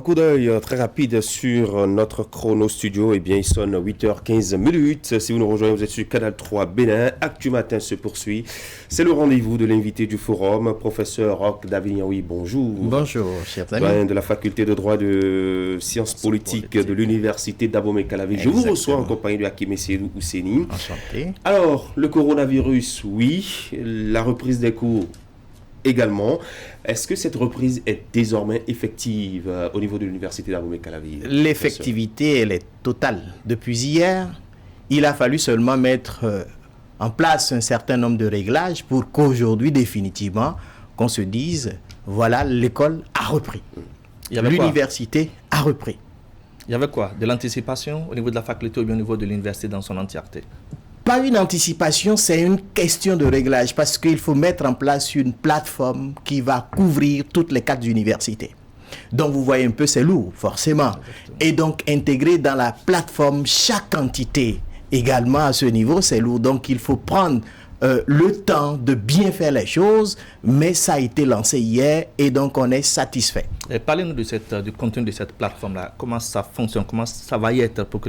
coup d'œil très rapide sur notre chrono studio. Eh bien, il sonne 8h15. Si vous nous rejoignez, vous êtes sur Canal 3 Bénin. Actu Matin se poursuit. C'est le rendez-vous de l'invité du forum, professeur Roch Davignoui. Bonjour. Bonjour, chers amis. Doyen de la faculté de droit de sciences politiques de l'université d'Abomey-Calavi. Je vous reçois en compagnie de Hakim Essierou Ousseni. Enchanté. Alors, le coronavirus, oui. La reprise des cours également. Est-ce que cette reprise est désormais effective au niveau de l'université d'Abomey-Calavi? L'effectivité, elle est totale. Depuis hier, il a fallu seulement mettre en place un certain nombre de réglages pour qu'aujourd'hui, définitivement, qu'on se dise, voilà, l'école a repris. L'université a repris. Il y avait quoi? De l'anticipation au niveau de la faculté ou bien au niveau de l'université dans son entièreté? Pas une anticipation, c'est une question de réglage parce qu'il faut mettre en place une plateforme qui va couvrir toutes les 4 universités. Donc vous voyez un peu, c'est lourd, forcément. Et donc intégrer dans la plateforme chaque entité également à ce niveau, c'est lourd. Donc il faut prendre le temps de bien faire les choses, mais ça a été lancé hier et donc on est satisfait. Parlez-nous du contenu de cette plateforme-là. Comment ça fonctionne? Comment ça va y être pour que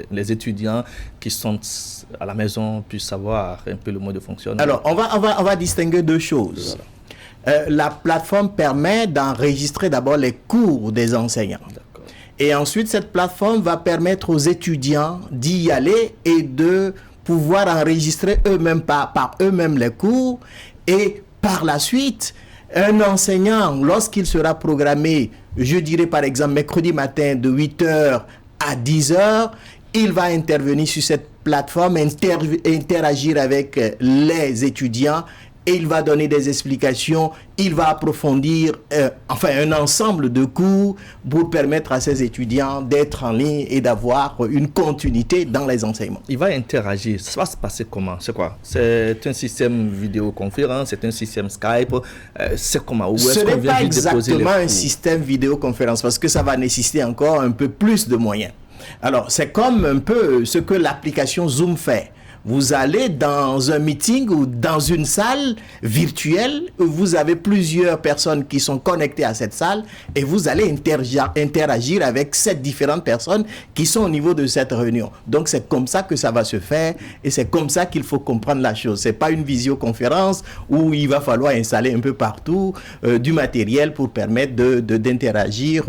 les étudiants qui sont à la maison puissent savoir un peu le mode de fonctionnement? Alors, on va distinguer 2 choses. Voilà. La plateforme permet d'enregistrer d'abord les cours des enseignants. D'accord. Et ensuite, cette plateforme va permettre aux étudiants d'y aller et de pouvoir enregistrer eux-mêmes par eux-mêmes les cours. Et par la suite, un enseignant, lorsqu'il sera programmé, je dirais par exemple mercredi matin de 8h à 10h, il va intervenir sur cette plateforme, interagir avec les étudiants et il va donner des explications, il va approfondir un ensemble de cours pour permettre à ces étudiants d'être en ligne et d'avoir une continuité dans les enseignements. Il va interagir, ça va se passer comment? C'est quoi? C'est un système vidéoconférence, c'est un système Skype, c'est comment? Ce n'est pas exactement un système vidéoconférence parce que ça va nécessiter encore un peu plus de moyens. Alors, c'est comme un peu ce que l'application Zoom fait. Vous allez dans un meeting ou dans une salle virtuelle où vous avez plusieurs personnes qui sont connectées à cette salle et vous allez interagir avec 7 différentes personnes qui sont au niveau de cette réunion. Donc, c'est comme ça que ça va se faire et c'est comme ça qu'il faut comprendre la chose. C'est pas une visioconférence où il va falloir installer un peu partout du matériel pour permettre d'interagir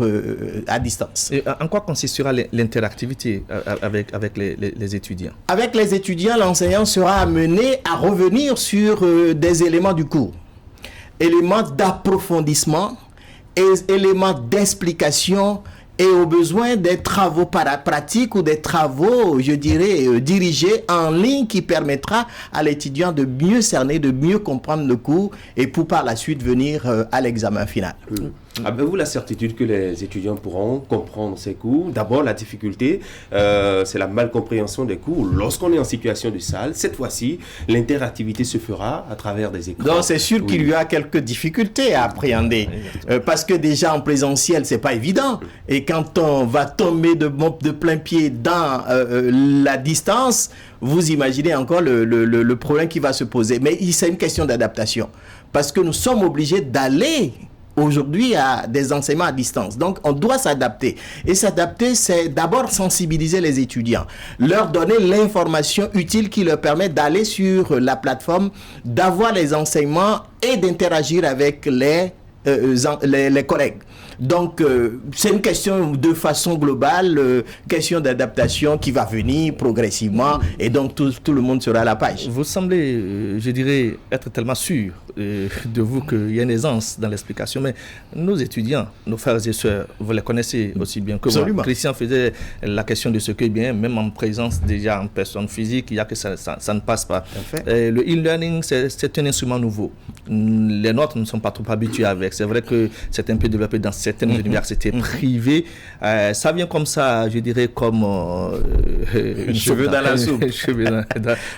à distance. Et en quoi consistera l'interactivité avec les étudiants? Avec les étudiants, l'enseignant sera amené à revenir sur des éléments du cours, éléments d'approfondissement, éléments d'explication et au besoin des travaux pratiques ou des travaux, je dirais, dirigés en ligne qui permettra à l'étudiant de mieux cerner, de mieux comprendre le cours et pour par la suite venir à l'examen final. Avez-vous la certitude que les étudiants pourront comprendre ces cours? D'abord, la difficulté, c'est la malcompréhension des cours. Lorsqu'on est en situation de salle, cette fois-ci, l'interactivité se fera à travers des écrans. Donc, c'est sûr qu'il y a quelques difficultés à appréhender. Parce que déjà, en présentiel, c'est pas évident. Et quand on va tomber de plein pied dans la distance, vous imaginez encore le problème qui va se poser. Mais c'est une question d'adaptation. Parce que nous sommes obligés d'aller aujourd'hui à des enseignements à distance. Donc, on doit s'adapter. Et s'adapter, c'est d'abord sensibiliser les étudiants, leur donner l'information utile qui leur permet d'aller sur la plateforme, d'avoir les enseignements et d'interagir avec les collègues. Donc, c'est une question de façon globale, question d'adaptation qui va venir progressivement et donc tout le monde sera à la page. Vous semblez, je dirais, être tellement sûr de vous qu'il y a une aisance dans l'explication, mais nos étudiants, nos frères et sœurs, vous les connaissez aussi bien que moi. Christian faisait la question de ce que, bien, même en présence déjà en personne physique, il y a que ça ne passe pas. Le e-learning, c'est un instrument nouveau. Les nôtres ne sont pas trop habitués avec. C'est vrai que c'est un peu développé dans certaines universités privées. Ça vient comme ça, je dirais, comme cheveux dans la soupe. Cheveux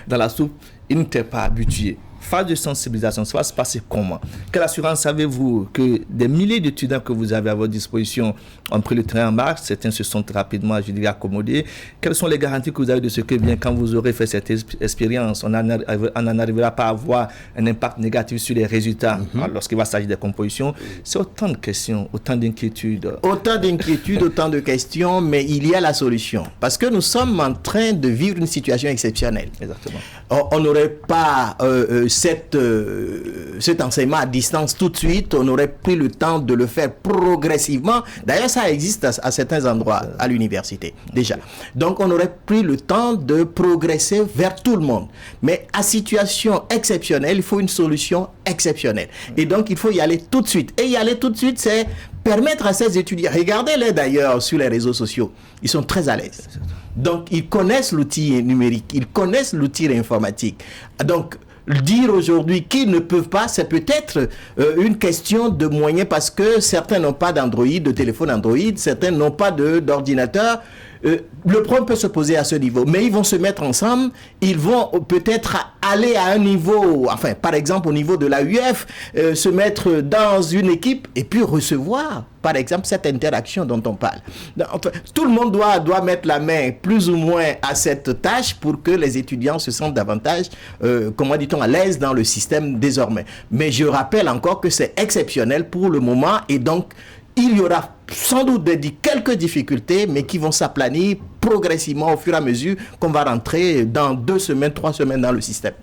dans la soupe. Ils n'étaient pas habitués. phase de sensibilisation, ça va se passer comment? Quelle assurance avez-vous que des milliers d'étudiants que vous avez à votre disposition ont pris le train en marche? Certains se sont rapidement, je dirais, accommodés. Quelles sont les garanties que vous avez de ce que, bien, quand vous aurez fait cette expérience, on n'en arrivera pas à avoir un impact négatif sur les résultats lorsqu'il va s'agir des compositions? C'est autant de questions, autant d'inquiétudes. Autant d'inquiétudes, autant de questions, mais il y a la solution. Parce que nous sommes en train de vivre une situation exceptionnelle. Exactement. On n'aurait pas cet enseignement à distance tout de suite, on aurait pris le temps de le faire progressivement. D'ailleurs, ça existe à certains endroits à l'université, déjà. Donc, on aurait pris le temps de progresser vers tout le monde. Mais à situation exceptionnelle, il faut une solution exceptionnelle. Et donc, il faut y aller tout de suite. Et y aller tout de suite, c'est permettre à ces étudiants, regardez-les d'ailleurs sur les réseaux sociaux, ils sont très à l'aise. Donc, ils connaissent l'outil numérique, ils connaissent l'outil informatique. Donc, dire aujourd'hui qu'ils ne peuvent pas, c'est peut-être une question de moyens parce que certains n'ont pas d'Android, de téléphone Android, certains n'ont pas d'ordinateur. Le problème peut se poser à ce niveau, mais ils vont se mettre ensemble, ils vont peut-être aller à un niveau, enfin par exemple au niveau de la UF, se mettre dans une équipe et puis recevoir par exemple cette interaction dont on parle. Enfin, tout le monde doit mettre la main plus ou moins à cette tâche pour que les étudiants se sentent davantage, comment dit-on, à l'aise dans le système désormais. Mais je rappelle encore que c'est exceptionnel pour le moment et donc il y aura sans doute quelques difficultés, mais qui vont s'aplanir progressivement au fur et à mesure qu'on va rentrer dans 2 semaines, 3 semaines dans le système.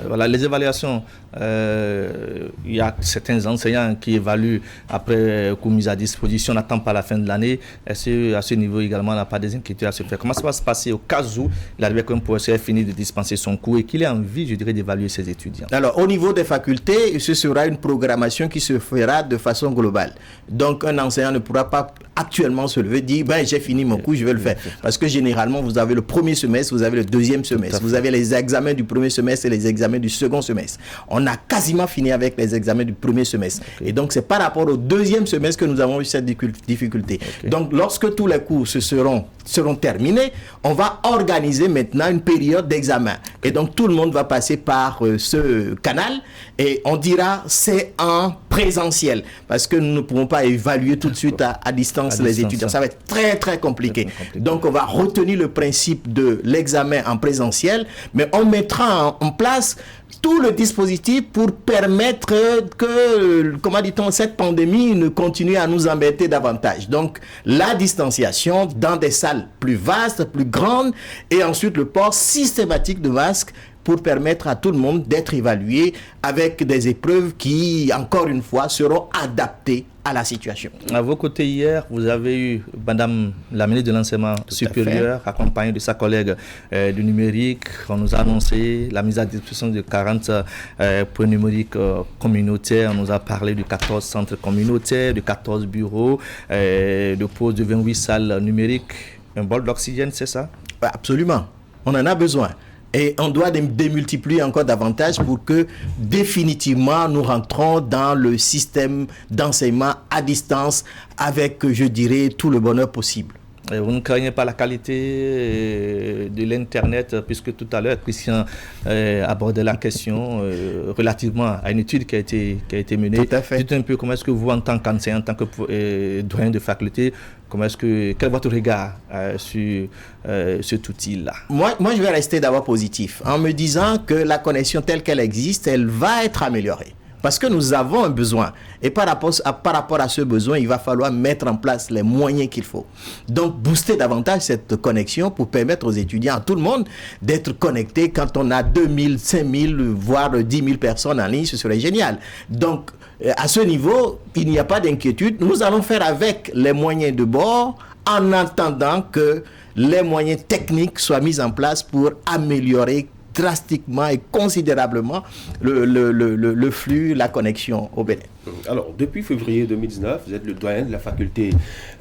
Voilà, les évaluations, il y a certains enseignants qui évaluent après coup mis à disposition, n'attend pas la fin de l'année. Est-ce qu'à ce niveau également, on n'a pas des inquiétudes à se faire? Comment ça va se passer au cas où il arrive qu'un professeur ait fini de dispenser son cours et qu'il ait envie, je dirais, d'évaluer ses étudiants? Alors, au niveau des facultés, ce sera une programmation qui se fera de façon globale. Donc, un enseignant ne pourra pas actuellement se lever et dire ben, j'ai fini mon cours, je vais le faire. Parce que généralement, vous avez le premier semestre, vous avez le deuxième semestre, vous avez les examens du premier semestre et les examens du second semestre. On a quasiment fini avec les examens du premier semestre. Et donc, c'est par rapport au deuxième semestre que nous avons eu cette difficulté. Donc, lorsque tous les cours seront terminés, on va organiser maintenant une période d'examen. Et donc, tout le monde va passer par ce canal et on dira c'est en présentiel parce que nous ne pouvons pas évaluer tout de suite à distance les étudiants. Ça va être très, très compliqué. Donc, on va retenir le principe de l'examen en présentiel, mais on mettra en place tout le dispositif pour permettre que, comment dit-on, cette pandémie ne continue à nous embêter davantage. Donc, la distanciation dans des salles plus vastes, plus grandes, et ensuite le port systématique de masques pour permettre à tout le monde d'être évalué avec des épreuves qui, encore une fois, seront adaptées à la situation. À vos côtés, hier, vous avez eu Madame la ministre de l'Enseignement supérieur, accompagnée de sa collègue du numérique. On nous a annoncé la mise à disposition de 40 points numériques communautaires. On nous a parlé de 14 centres communautaires, de 14 bureaux, de pose de 28 salles numériques. Un bol d'oxygène, c'est ça? Absolument. On en a besoin. Et on doit démultiplier encore davantage pour que définitivement nous rentrons dans le système d'enseignement à distance avec, je dirais, tout le bonheur possible. Et vous ne craignez pas la qualité de l'Internet, puisque tout à l'heure, Christian abordait la question relativement à une étude qui a été menée. Tout à fait. Dites un peu comment est-ce que vous, en tant qu'enseignant, en tant que doyen de faculté, quel est votre regard sur cet outil-là? Moi, je vais rester d'abord positif en me disant que la connexion telle qu'elle existe, elle va être améliorée. Parce que nous avons un besoin. Et par rapport à ce besoin, il va falloir mettre en place les moyens qu'il faut. Donc, booster davantage cette connexion pour permettre aux étudiants, à tout le monde, d'être connectés. Quand on a 2000, 5000, voire 10 000 personnes en ligne, ce serait génial. Donc, à ce niveau, il n'y a pas d'inquiétude. Nous allons faire avec les moyens de bord en attendant que les moyens techniques soient mis en place pour améliorer drastiquement et considérablement le flux, la connexion au Bénin. Alors, depuis février 2019, vous êtes le doyen de la faculté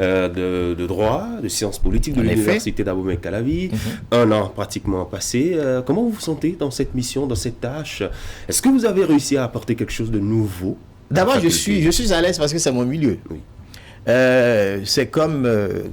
de droit, de sciences politiques de l'université d'Abomey-Calavi. Un an pratiquement passé. Comment vous vous sentez dans cette mission, dans cette tâche? Est-ce que vous avez réussi à apporter quelque chose de nouveau? D'abord, je suis à l'aise parce que c'est mon milieu. Oui. C'est comme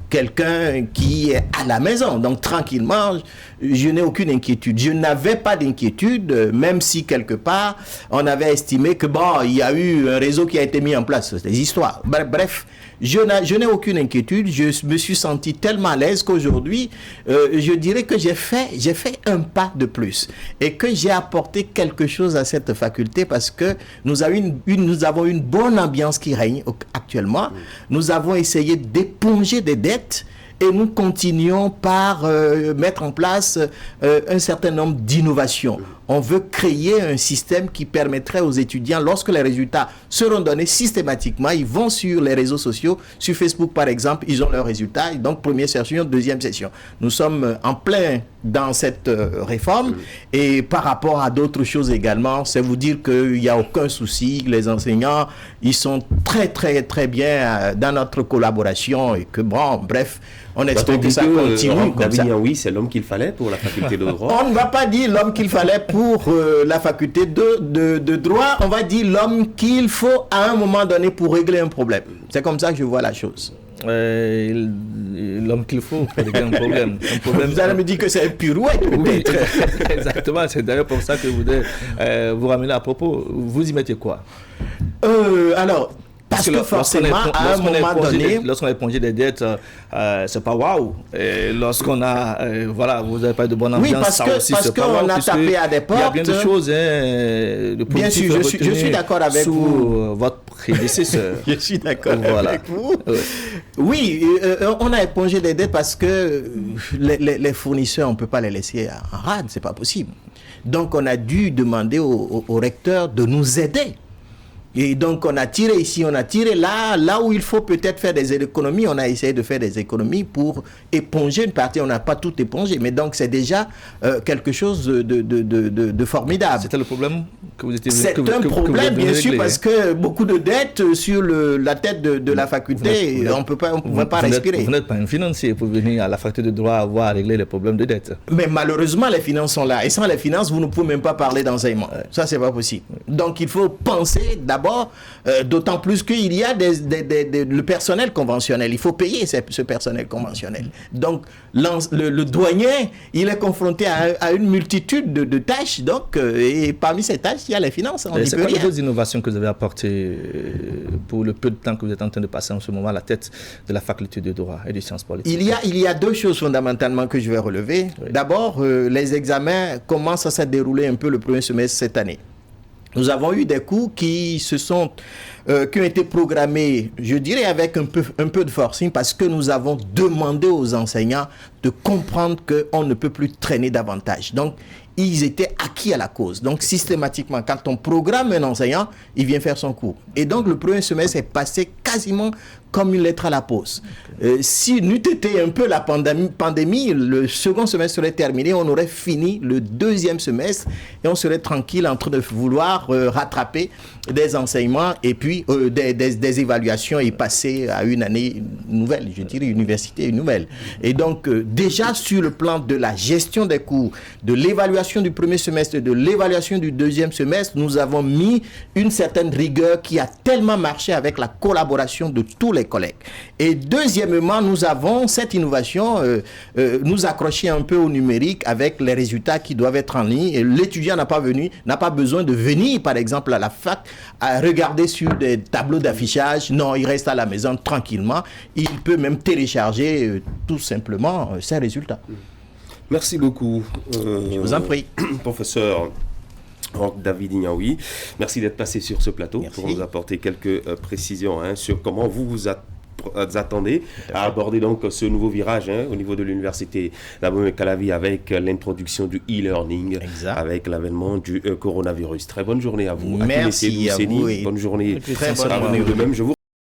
quelqu'un qui est à la maison. Donc, tranquillement, je n'ai aucune inquiétude. Je n'avais pas d'inquiétude, même si quelque part, on avait estimé que bon, il y a eu un réseau qui a été mis en place. C'est des histoires. Bref, je n'ai aucune inquiétude. Je me suis senti tellement à l'aise qu'aujourd'hui, je dirais que j'ai fait un pas de plus et que j'ai apporté quelque chose à cette faculté parce que nous avons une bonne ambiance qui règne actuellement. Nous avons essayé d'éponger des dettes et nous continuons par mettre en place un certain nombre d'innovations. On veut créer un système qui permettrait aux étudiants, lorsque les résultats seront donnés systématiquement, ils vont sur les réseaux sociaux, sur Facebook par exemple, ils ont leurs résultats, et donc première session, deuxième session. Nous sommes en plein dans cette réforme, et par rapport à d'autres choses également, c'est vous dire qu'il n'y a aucun souci, les enseignants, ils sont très très très bien dans notre collaboration, et que bon, bref, on espère que ça continue comme ça. Oui, c'est l'homme qu'il fallait pour la faculté de droit. On ne va pas dire l'homme qu'il fallait pour la faculté de droit, on va dire l'homme qu'il faut à un moment donné pour régler un problème. C'est comme ça que je vois la chose. L'homme qu'il faut pour régler un problème. Vous allez me dire que c'est un pirouette, peut-être. Oui, exactement. C'est d'ailleurs pour ça que je voudrais vous ramener à propos. Vous y mettez quoi? Alors, parce que forcément, à un moment donné... Lorsqu'on a épongé des dettes, c'est pas waouh. Lorsqu'on a... voilà, vous n'avez pas de bonne ambiance. Oui, parce qu'on a tapé à des portes. Il y a bien des choses, de bien sûr, je suis d'accord avec vous. Votre prédécesseur. Je suis d'accord avec vous. Oui, on a épongé des dettes parce que les fournisseurs, on ne peut pas les laisser en rade, c'est pas possible. Donc, on a dû demander au recteur de nous aider. Et donc, on a tiré ici, on a tiré là où il faut peut-être faire des économies, on a essayé de faire des économies pour éponger une partie. On n'a pas tout épongé, mais donc c'est déjà quelque chose de formidable. C'était le problème que vous étiez... C'est un problème, bien sûr, parce que beaucoup de dettes sur la tête de la faculté, on ne peut pas respirer. Vous n'êtes pas un financier pour venir à la faculté de droit avoir réglé les problèmes de dette. Mais malheureusement, les finances sont là. Et sans les finances, vous ne pouvez même pas parler d'enseignement. Ça, c'est pas possible. Donc, il faut penser d'abord, d'autant plus qu'il y a le personnel conventionnel. Il faut payer ce personnel conventionnel. Donc, le douanier, il est confronté à une multitude de tâches. Donc, et parmi ces tâches, il y a les finances. C'est quoi les autres innovations que vous avez apportées pour le peu de temps que vous êtes en train de passer en ce moment à la tête de la faculté de droit et de sciences politiques? Il y a deux choses fondamentalement que je vais relever. Oui. D'abord, les examens commencent à se dérouler un peu le premier semestre cette année. Nous avons eu des cours qui ont été programmés, je dirais, avec un peu de forcing, parce que nous avons demandé aux enseignants de comprendre qu'on ne peut plus traîner davantage. Donc, ils étaient acquis à la cause. Donc, systématiquement, quand on programme un enseignant, il vient faire son cours. Et donc, le premier semestre est passé quasiment comme une lettre à la poste. Si n'eût été un peu la pandémie, le second semestre serait terminé, on aurait fini le deuxième semestre et on serait tranquille en train de vouloir rattraper des enseignements et puis des évaluations et passer à une année nouvelle, je dirais université nouvelle. Et donc, déjà sur le plan de la gestion des cours, de l'évaluation du premier semestre, de l'évaluation du deuxième semestre, nous avons mis une certaine rigueur qui a tellement marché avec la collaboration de tous les collègues. Et deuxièmement, nous avons cette innovation, nous accrocher un peu au numérique avec les résultats qui doivent être en ligne. Et l'étudiant n'a pas besoin de venir, par exemple, à la fac, à regarder sur des tableaux d'affichage. Non, il reste à la maison tranquillement. Il peut même télécharger tout simplement ses résultats. Merci beaucoup. Je vous en prie. Professeur David Ignaoui, merci d'être passé sur ce plateau. Merci. Pour nous apporter quelques précisions sur comment vous attendez à aborder donc ce nouveau virage au niveau de l'université d'Abomey-Calavi avec l'introduction du e-learning, avec l'avènement du coronavirus. Très bonne journée à vous. Merci à vous. Bonne journée. Très bonne journée. De même, je vous